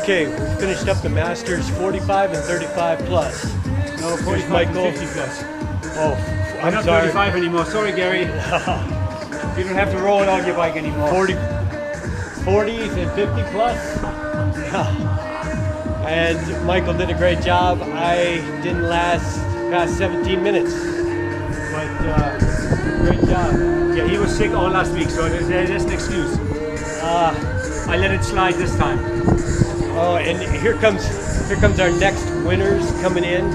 Okay, we finished up the Masters 45 and 35 plus. No, 45 Michael. and 50 plus. Oh, I'm not sorry. 35 anymore. Sorry, Gary. You don't have to roll it on your bike anymore. 40s and 50 plus. And Michael did a great job. I didn't last past 17 minutes, but great job. Yeah, he was sick all last week, so that's an excuse. I let it slide this time. Oh, and here comes our next winners coming in.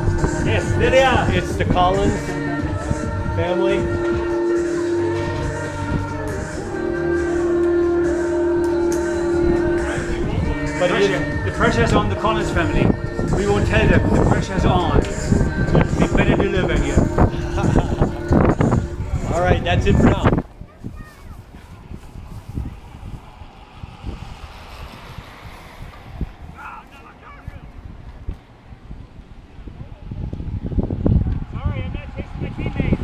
Yes, there they are. It's the Collins family. But The pressure's on the Collins family. We won't tell them. The pressure's on. We better deliver here. All right, that's it for now. Sorry, I'm not chasing my teammates.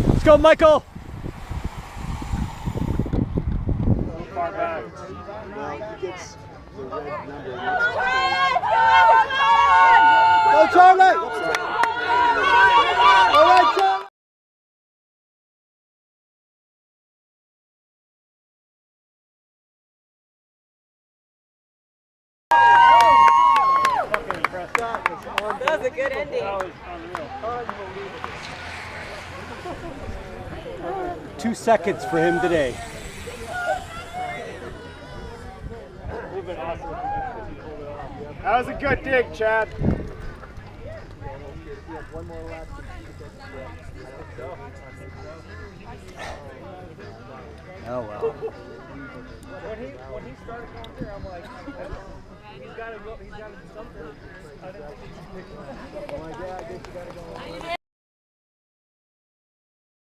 Let's go, Michael. Far back. Go, Charlie! All right, Charlie! That was a good ending. 2 seconds for him today. That was a good dig, Chad. Oh well. When he started going there, I'm like, he's got to do something. I didn't think he was picking. Oh my God, I guess you got to go.